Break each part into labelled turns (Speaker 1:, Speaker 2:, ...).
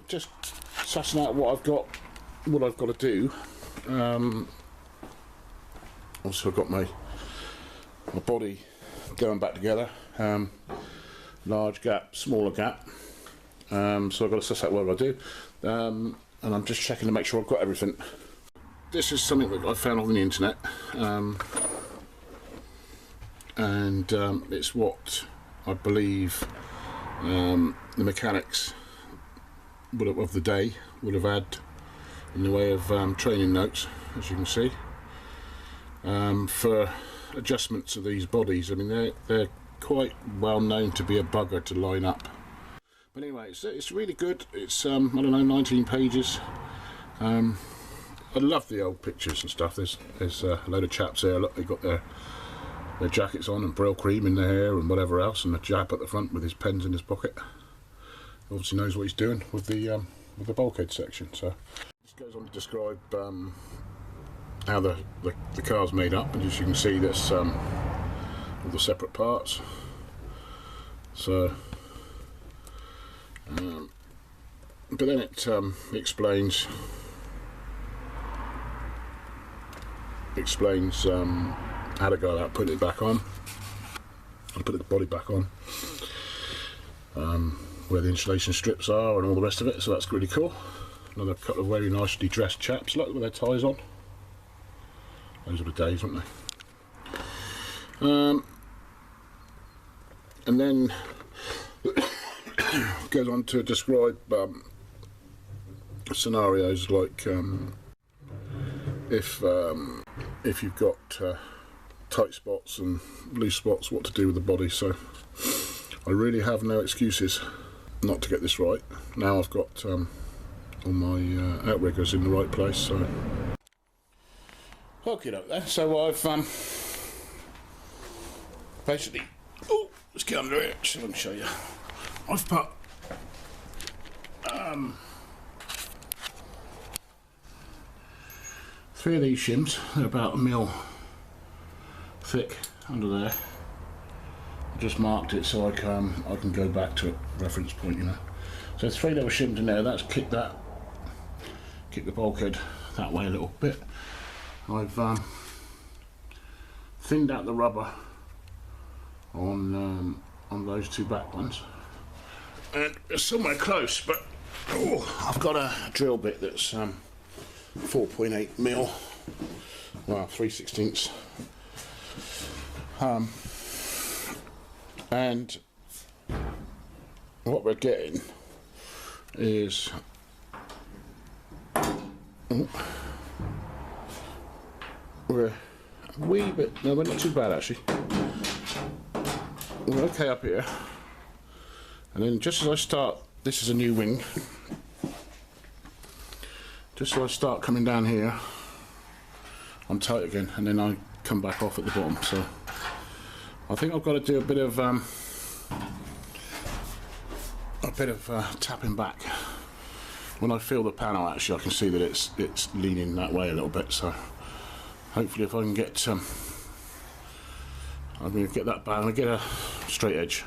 Speaker 1: Just sussing out what I've got to do. Also I've got my body going back together, large gap, smaller gap, so I've got to suss out what I do, and I'm just checking to make sure I've got everything. This is something that I found on the internet, and it's what I believe the mechanics of the day would have had in the way of training notes, as you can see, for adjustments of these bodies. I mean, they're quite well known to be a bugger to line up. But anyway, it's really good. It's I don't know, 19 pages. I love the old pictures and stuff. There's a load of chaps there. Look, they've got their jackets on and Brill cream in their hair and whatever else, and a Jap at the front with his pens in his pocket. Obviously knows what he's doing with the bulkhead section. So this goes on to describe how the car's made up, and as you can see, there's all the separate parts. So, but then it explains how to go about putting it back on, and put the body back on, where the insulation strips are and all the rest of it. So that's really cool. Another couple of very nicely dressed chaps, look, with their ties on. Those are the days, weren't they? And then goes on to describe scenarios like if you've got tight spots and loose spots, what to do with the body. So I really have no excuses not to get this right. Now I've got all my outriggers in the right place. So okay, up there. So I've basically, let's get under it so I can show you. I've put three of these shims. They're about a mil thick under there. I just marked it so I can go back to a reference point, you know. So three little shims in there. That's kick the bulkhead that way a little bit. I've thinned out the rubber on those two back ones, and it's somewhere close, but I've got a drill bit that's 4.8 mil, well 3/16, and what we're getting is we're a wee bit, no, we're not too bad actually. We're okay up here, and then just as I start, this is a new wing, just as I start coming down here, I'm tight again, and then I come back off at the bottom. So I think I've got to do a bit of tapping back. When I feel the panel, actually I can see that it's leaning that way a little bit, so hopefully if I can get I'm going to get that back and get a straight edge,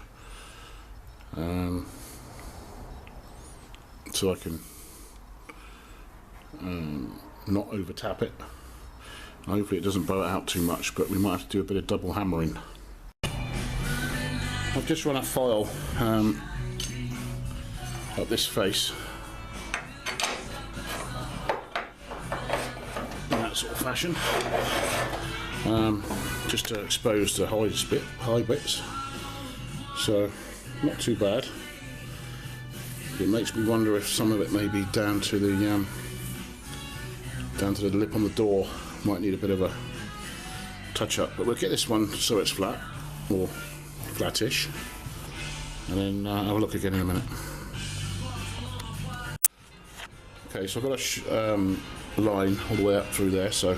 Speaker 1: so I can not over tap it. Hopefully it doesn't blow it out too much, but we might have to do a bit of double hammering. I've just run a file up this face in that sort of fashion, just to expose the high bits. So not too bad. It makes me wonder if some of it may be down to the lip on the door. Might need a bit of a touch up, but we'll get this one so it's flat, or flattish, and then have a look again in a minute. Okay, so I've got a line all the way up through there, so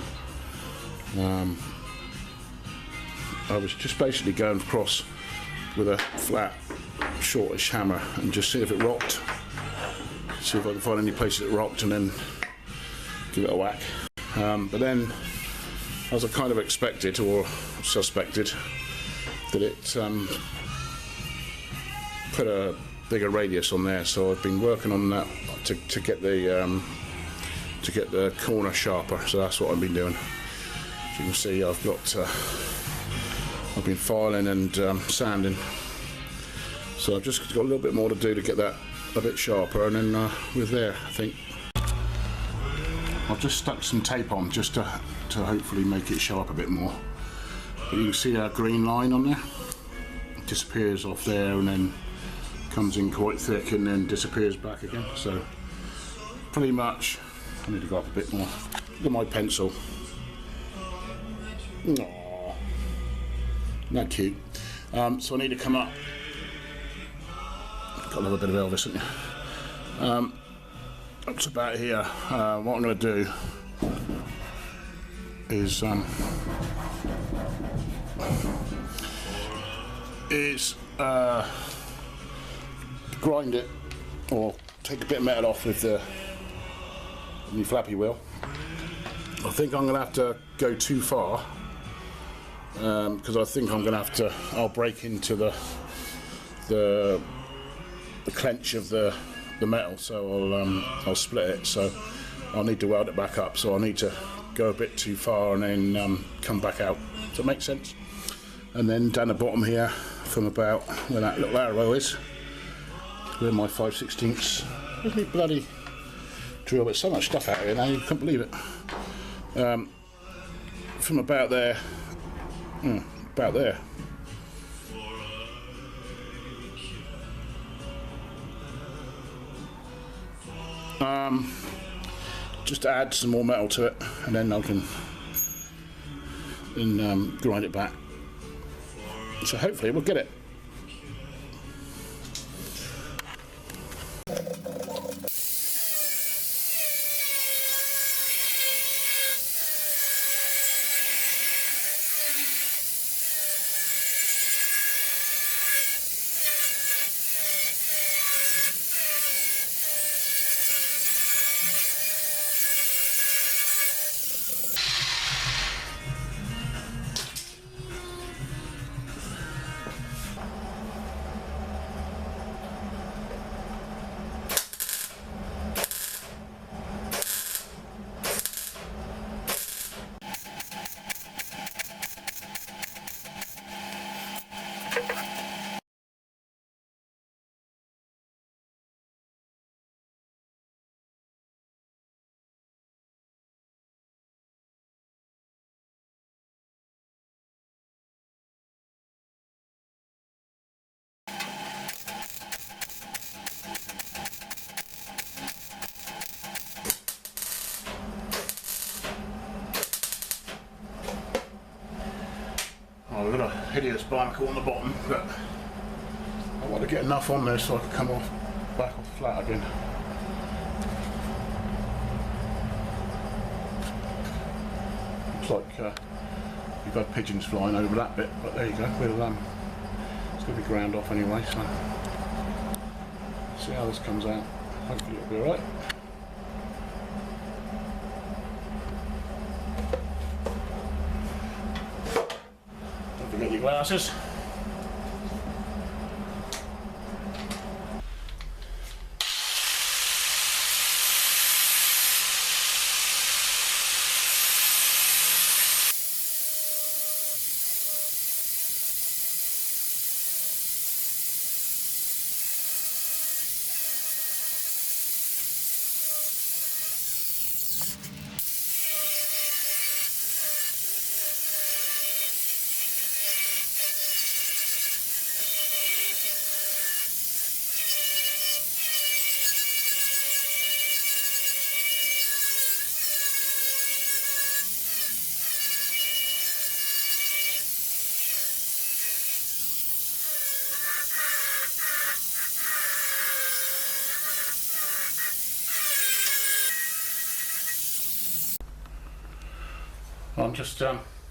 Speaker 1: I was just basically going across with a flat, shortish hammer and just see if it rocked. See if I can find any places it rocked, and then give it a whack. But then, as I kind of expected or suspected, that it put a bigger radius on there, so I've been working on that to get the corner sharper. So that's what I've been doing. As you can see, I've been filing and sanding. So I've just got a little bit more to do to get that a bit sharper, and then we're there, I think. I've just stuck some tape on just to hopefully make it show up a bit more. But you can see our green line on there. It disappears off there and then comes in quite thick and then disappears back again. So pretty much, I need to go up a bit more. Look at my pencil. Aww, not cute. So I need to come up. Got another bit of Elvis, haven't you? That's about here. What I'm going to do is grind it, or take a bit of metal off with the flappy wheel. I think I'm going to have to go too far, because I think I'm going to have to. I'll break into the clench of the metal, so I'll split it. So I'll need to weld it back up. So I'll need to go a bit too far and then come back out. Does that make sense? And then down the bottom here, from about where that little arrow is, where my 5/16. Where's me bloody drill? There's so much stuff out here now, you can't believe it. From about there, about there. Just add some more metal to it, and then I can grind it back. So hopefully we'll get it. I've got a hideous barnacle on the bottom, but I want to get enough on there so I can come back off flat again. Looks like you've had pigeons flying over that bit, but there you go. It's going to be ground off anyway, so see how this comes out. Hopefully it'll be alright. Get your glasses. I'm just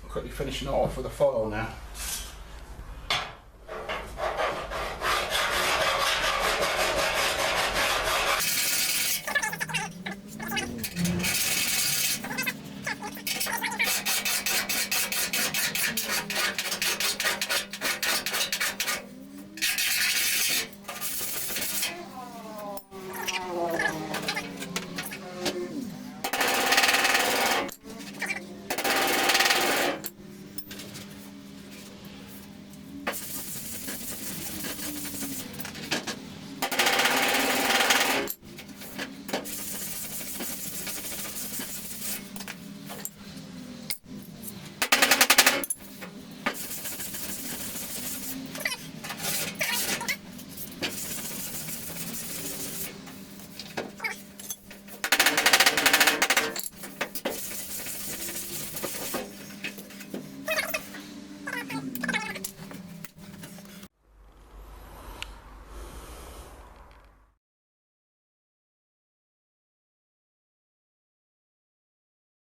Speaker 1: quickly finishing it off with a foil now.